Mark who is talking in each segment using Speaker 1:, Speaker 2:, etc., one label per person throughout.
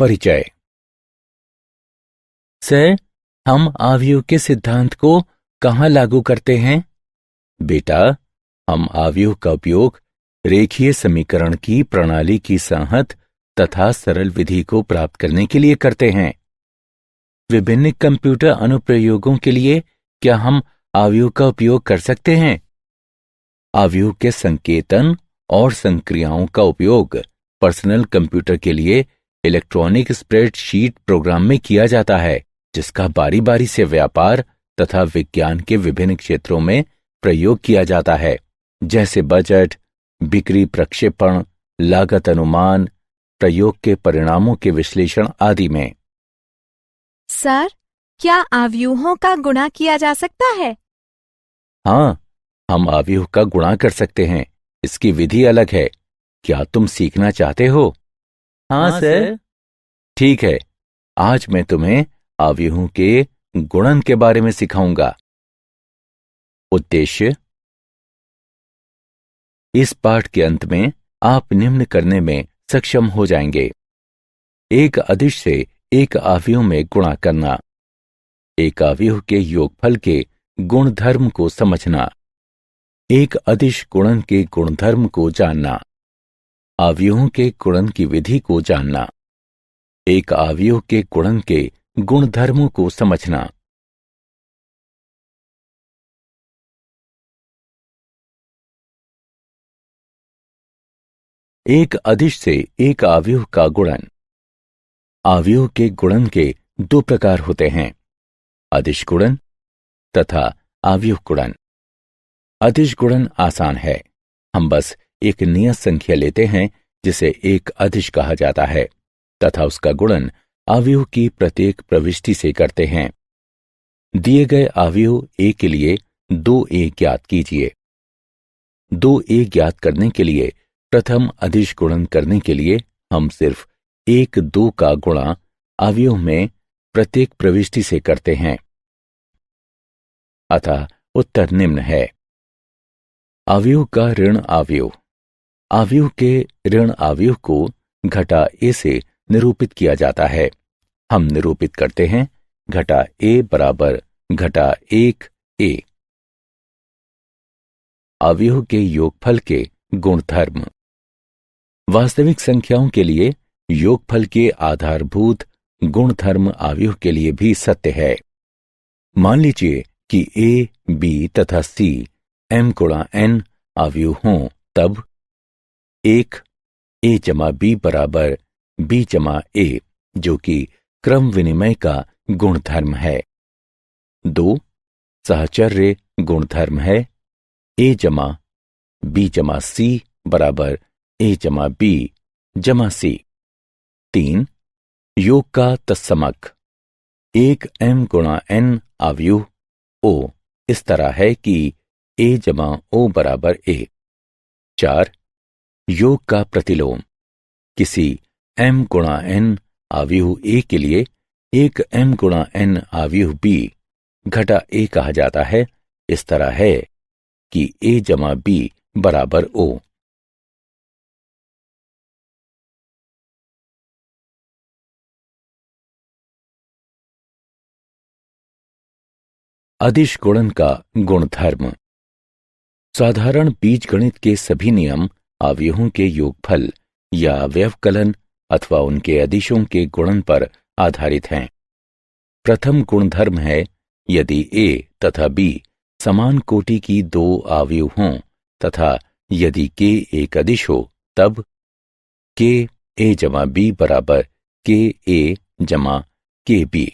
Speaker 1: परिचय। सर, हम आव्यूह के सिद्धांत को कहाँ लागू करते हैं? बेटा, हम आव्यूह का उपयोग रेखीय समीकरण की प्रणाली की संहत तथा सरल विधि को प्राप्त करने के लिए करते हैं। विभिन्न कंप्यूटर अनुप्रयोगों के लिए क्या हम आव्यूह का उपयोग कर सकते हैं? आव्यूह के संकेतन और संक्रियाओं का उपयोग पर्सनल कंप्यूटर के लिए इलेक्ट्रॉनिक स्प्रेडशीट प्रोग्राम में किया जाता है, जिसका बारी बारी से व्यापार तथा विज्ञान के विभिन्न क्षेत्रों में प्रयोग किया जाता है, जैसे बजट, बिक्री प्रक्षेपण, लागत अनुमान, प्रयोग के परिणामों के विश्लेषण आदि में।
Speaker 2: सर, क्या आव्यूहों का गुणा किया जा सकता है?
Speaker 1: हाँ, हम आव्यूह का गुणा कर सकते हैं। इसकी विधि अलग है। क्या तुम सीखना चाहते हो?
Speaker 3: हाँ सर।
Speaker 1: ठीक है, आज मैं तुम्हें आव्यूहों के गुणन के बारे में सिखाऊंगा। उद्देश्य: इस पाठ के अंत में आप निम्न करने में सक्षम हो जाएंगे। एक अदिश से एक आव्यूह में गुणा करना, एक आव्यूह के योगफल के गुणधर्म को समझना, एक अदिश गुणन के गुणधर्म को जानना, आव्यूहों के गुणन की विधि को जानना, एक आव्यूह के गुणन के गुणधर्मों को समझना। एक अदिश से एक आव्यूह का गुणन। आव्यूह के गुणन के दो प्रकार होते हैं, अदिश गुणन तथा आव्यूह गुणन। अदिश गुणन आसान है। हम बस एक नियत संख्या लेते हैं जिसे एक अदिश कहा जाता है तथा उसका गुणन आव्यूह की प्रत्येक प्रविष्टि से करते हैं। दिए गए आव्यूह ए के लिए 2a ज्ञात कीजिए। 2a ज्ञात करने के लिए प्रथम अदिश गुणन करने के लिए हम सिर्फ 1 2 का गुणा आव्यूह में प्रत्येक प्रविष्टि से करते हैं। अतः उत्तर निम्न है। आव्यूह का ऋण आव्यूह। आव्यूह के ऋण आव्यूह को घटा a से निरूपित किया जाता है। हम निरूपित करते हैं घटा a बराबर घटा 1a। आव्यूह के योगफल के गुणधर्म। वास्तविक संख्याओं के लिए योगफल के आधारभूत गुणधर्म आव्यूह के लिए भी सत्य है। मान लीजिए कि a, b तथा c m गुणा n आव्यूह हों, तब 1 a जमा b बराबर b जमा a, जो कि क्रम विनिमय का गुणधर्म है। 2 सहचर्य गुणधर्म है a जमा b जमा c बराबर a जमा b जमा c। 3 योग का तत्समक। 1 m गुणा n आव्यूह o इस तरह है कि a जमा o बराबर a। 4 योग का प्रतिलोम। किसी m गुणा n आव्यूह a के लिए एक m गुणा n आव्यूह b घटा a कहा जाता है। इस तरह है कि a जमा b बराबर o। अदिश गुणन का गुणधर्म। साधारण बीजगणित के सभी नियम आव्यूहों के योगफल या व्यवकलन अथवा उनके अदिशों के गुणन पर आधारित हैं। प्रथम गुणधर्म है, यदि a तथा b समान कोटि की 2 आव्यूह हों तथा यदि k एक अदिश हो, तब k a जमा b बराबर k a जमा k b।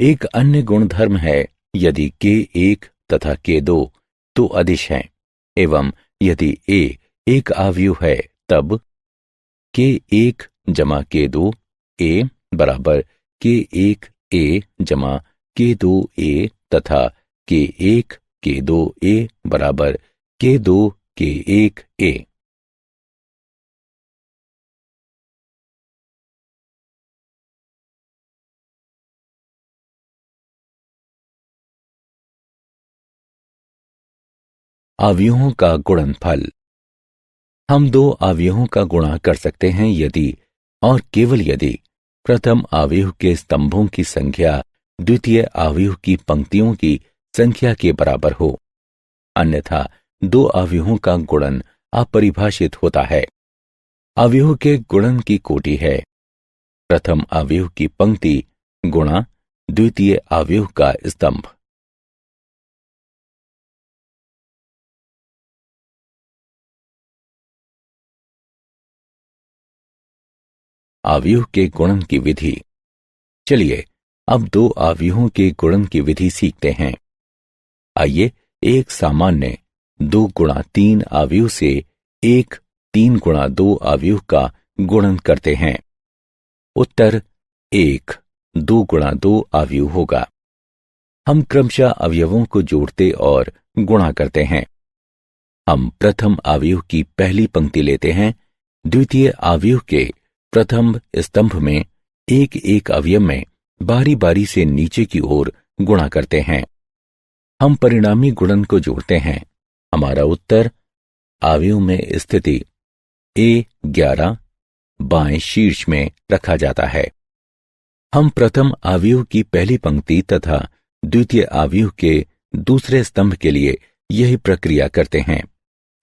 Speaker 1: एक अन्य गुणधर्म है, यदि k 1 तथा k 2 तो अदिश हैं एवं यदि a एक आव्यूह है, तब k 1 जमा k 2 a बराबर k 1 a जमा k 2 a तथा k 1 k 2 a बराबर k 2 k 1 a। आव्यूहों का गुणनफल। हम 2 आव्यूहों का गुणा कर सकते हैं यदि और केवल यदि प्रथम आव्यूह के स्तंभों की संख्या द्वितीय आव्यूह की पंक्तियों की संख्या के बराबर हो, अन्यथा दो आव्यूहों का गुणन अपरिभाषित होता है। आव्यूह के गुणन की कोटि है प्रथम आव्यूह की पंक्ति गुणा द्वितीय आव्यूह का स्तंभ। आव्यूह के गुणन की विधि। चलिए अब दो आव्यूहों के गुणन की विधि सीखते हैं। आइए एक सामान्य 2 गुणा 3 आव्यूह से एक 3 गुणा 2 आव्यूह का गुणन करते हैं। उत्तर 1 2 गुणा 2 आव्यूह होगा। हम क्रमशः अवयवों को जोड़ते और गुणा करते हैं। हम प्रथम आव्यूह की पहली पंक्ति लेते हैं, द्वितीय आव्यूह के प्रथम स्तंभ में एक एक अवयव में बारी बारी से नीचे की ओर गुणा करते हैं। हम परिणामी गुणन को जोड़ते हैं। हमारा उत्तर आव्यूह में स्थिति A11 बाएं शीर्ष में रखा जाता है। हम प्रथम आव्यूह की पहली पंक्ति तथा द्वितीय आव्यूह के दूसरे स्तंभ के लिए यही प्रक्रिया करते हैं।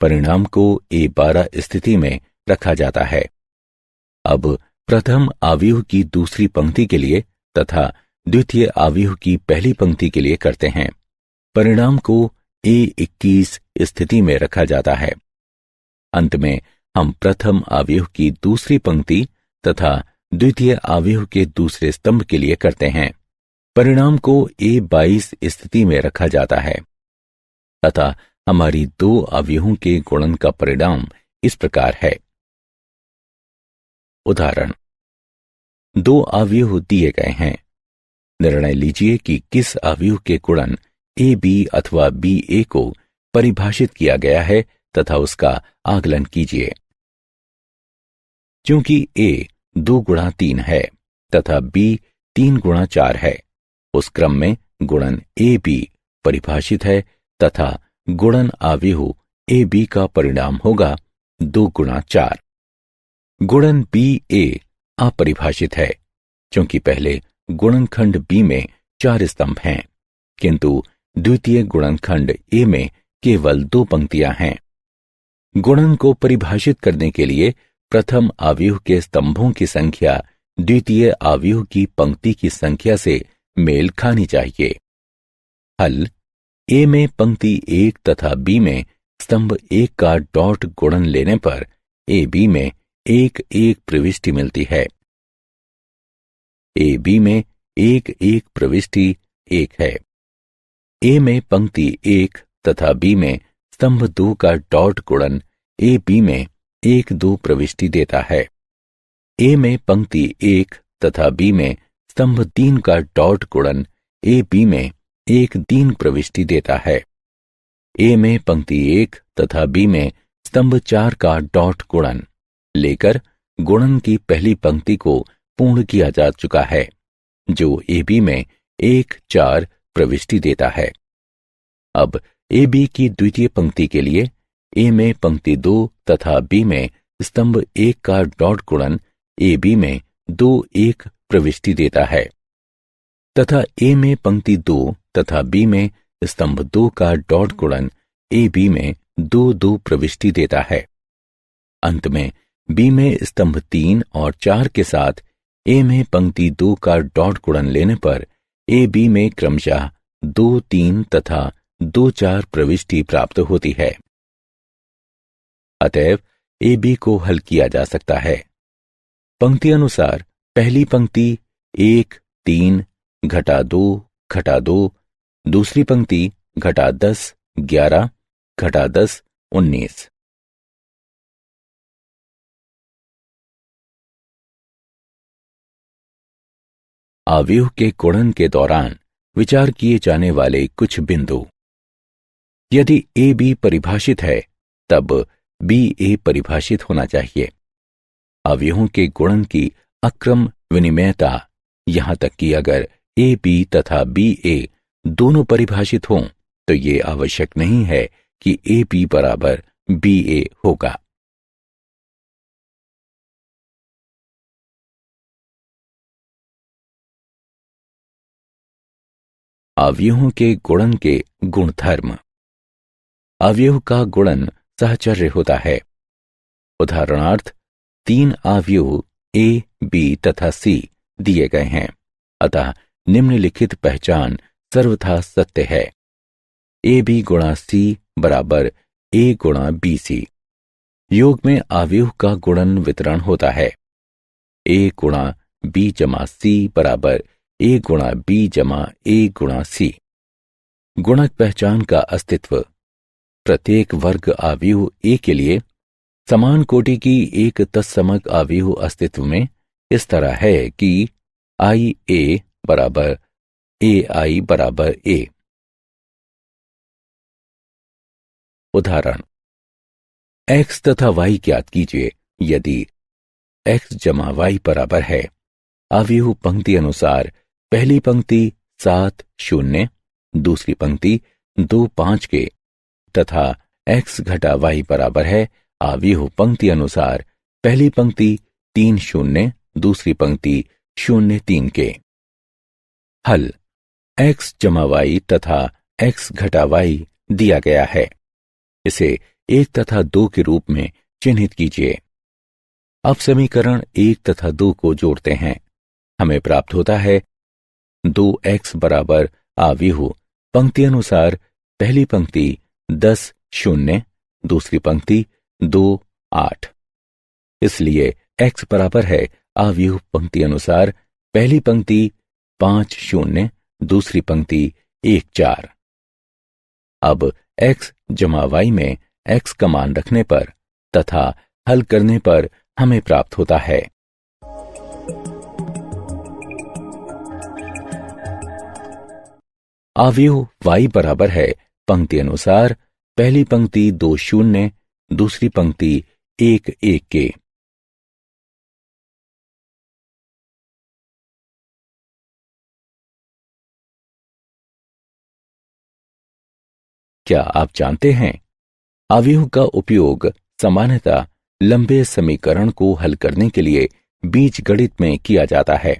Speaker 1: परिणाम को A12 स्थिति में रखा जाता है। अब प्रथम आव्यूह की दूसरी पंक्ति के लिए तथा द्वितीय आव्यूह की पहली पंक्ति के लिए करते हैं। परिणाम को A21 स्थिति में रखा जाता है। अंत में हम प्रथम आव्यूह की दूसरी पंक्ति तथा द्वितीय आव्यूह के दूसरे स्तंभ के लिए करते हैं। परिणाम को A22 स्थिति में रखा जाता है। अतः हमारी दो आव्यूहों के गुणन का परिणाम इस प्रकार है। उदाहरण, दो आव्यूह दिए गए हैं। निर्णय लीजिए कि किस आव्यूह के गुणन AB अथवा BA को परिभाषित किया गया है तथा उसका आकलन कीजिए। चूंकि A 2 गुणा 3 है तथा B 3 गुणा 4 है, उस क्रम में गुणन AB परिभाषित है तथा गुणन आव्यूह AB का परिणाम होगा 2 गुणा 4। गुणन BA अपरिभाषित है, क्योंकि पहले गुणनखंड B में 4 स्तंभ हैं, किंतु द्वितीय गुणनखंड A में केवल 2 पंक्तियां हैं। गुणन को परिभाषित करने के लिए प्रथम आव्यूह के स्तंभों की संख्या द्वितीय आव्यूह की पंक्ति की संख्या से मेल खानी चाहिए। हल, A में पंक्ति 1 तथा B में स्तंभ 1 का डॉट गुणन लेने पर AB में 1 प्रविष्टि मिलती है। AB में 1 प्रविष्टि 1 है। A में पंक्ति 1 तथा B में स्तंभ 2 का डॉट गुणन AB में 1 प्रविष्टि देता है। A में पंक्ति 1 तथा B में स्तंभ 3 का डॉट गुणन AB में 1 प्रविष्टि देता है। A में पंक्ति 1 तथा B में स्तंभ 4 का डॉट गुणन लेकर गुणन की पहली पंक्ति को पूर्ण किया जा चुका है, जो AB में 1 प्रविष्टि देता है। अब AB की द्वितीय पंक्ति के लिए A में पंक्ति 2 तथा B में स्तंभ 1 का डॉट गुणन AB में 1 प्रविष्टि देता है तथा A में पंक्ति 2 तथा B में स्तंभ 2 का डॉट गुणन AB में 2 प्रविष्टि देता है। अंत में B में स्तंभ 3 और 4 के साथ A में पंक्ति 2 का डॉट गुणन लेने पर AB में क्रमशः 2 3 तथा 2 4 प्रविष्टि प्राप्त होती है। अतएव AB को हल किया जा सकता है। पंक्ति अनुसार पहली पंक्ति 1 3 घटा 2 घटा 2, दूसरी पंक्ति घटा 10 11 घटा 10 19। आव्यूह के गुणन के दौरान विचार किए जाने वाले कुछ बिंदु। यदि AB परिभाषित है तब BA परिभाषित होना चाहिए। आव्यूहों के गुणन की अक्रम विनिमयता, यहां तक कि अगर AB तथा BA दोनों परिभाषित हों तो ये आवश्यक नहीं है कि AB बराबर BA होगा। अवयवों के गुणन के गुणधर्म। अवयव का गुणन सहचर्य होता है। उदाहरणार्थ 3 अवयव ए, बी तथा सी दिए गए हैं, अतः निम्नलिखित पहचान सर्वथा सत्य है। ए बी गुणा सी बराबर ए गुणा बी सी। योग में अवयव का गुणन वितरण होता है। ए गुणा बी जमा सी बराबर ए गुणा बी जमा ए गुणा सी। गुणक पहचान का अस्तित्व। प्रत्येक वर्ग अवयव ए के लिए समान कोटि की एक तत्समक अवयव अस्तित्व में इस तरह है कि आई ए बराबर ए आई बराबर ए। उदाहरण, x तथा y ज्ञात कीजिए। यदि x जमा y बराबर है, अवयव पंक्ति अनुसार पहली पंक्ति 7 0, दूसरी पंक्ति 2 5 के तथा x घटा y बराबर है अवयव पंक्ति अनुसार पहली पंक्ति 3 0, दूसरी पंक्ति 0 3 के। हल x जमा y तथा x घटा y दिया गया है। इसे 1 तथा 2 के रूप में चिन्हित कीजिए। अब समीकरण 1 तथा 2 को जोड़ते हैं। हमें प्राप्त होता है 2x बराबर अवयव पंक्ति अनुसार पहली पंक्ति 10 0, दूसरी पंक्ति 2 8। इसलिए x बराबर है अवयव पंक्ति अनुसार पहली पंक्ति 5 0, दूसरी पंक्ति 1 4। अब x जमा y में x का मान रखने पर तथा हल करने पर हमें प्राप्त होता है अवयव y बराबर है पंक्ति अनुसार पहली पंक्ति 2 0, दूसरी पंक्ति 1 1 के। क्या आप जानते हैं, अवयव का उपयोग सामान्यतः लंबे समीकरण को हल करने के लिए बीजगणित में किया जाता है।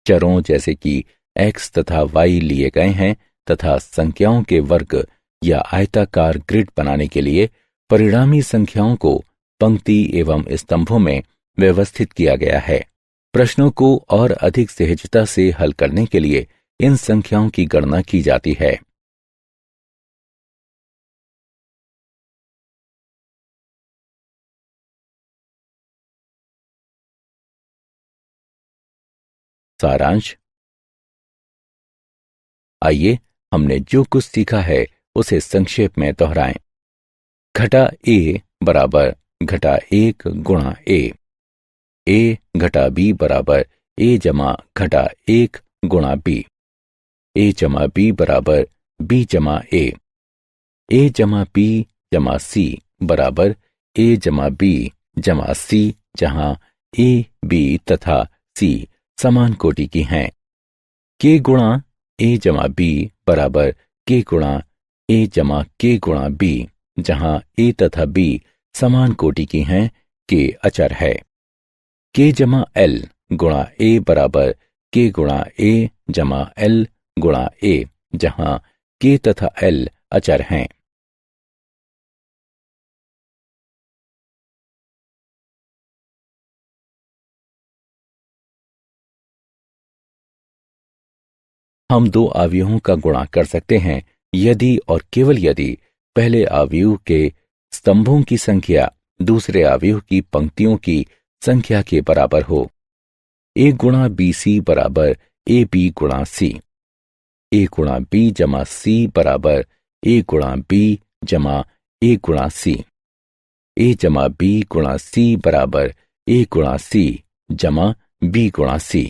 Speaker 1: चरों जैसे कि x तथा y लिए गए हैं तथा संख्याओं के वर्ग या आयताकार ग्रिड बनाने के लिए परिणामी संख्याओं को पंक्ति एवं स्तंभों में व्यवस्थित किया गया है। प्रश्नों को और अधिक सहजता से हल करने के लिए इन संख्याओं की गणना की जाती है। सारांश। आइए हमने जो कुछ सीखा है उसे संक्षेप में दोहराएं। घटा a बराबर घटा 1 गुणा a घटा b बराबर a जमा घटा 1 गुणा b, a जमा b बराबर b जमा a जमा b जमा c बराबर a जमा b जमा c, जहां a b तथा c समान कोटि की हैं। k गुणा a जमा b बराबर k गुणा a जमा k गुणा b, जहां a तथा b समान कोटि की हैं, k अचर है। k जमा l गुणा a बराबर k गुणा a जमा l गुणा a, जहां k तथा l अचर हैं। हम 2 अवयवों का गुणा कर सकते हैं यदि और केवल यदि पहले अवयव के स्तंभों की संख्या दूसरे अवयव की पंक्तियों की संख्या के बराबर हो। a गुणा बी सी बराबर ए बी गुणा सी। a गुणा b जमा c बराबर a गुणा b जमा a गुणा c। a जमा b गुणा c बराबर a गुणा c जमा b गुणा c।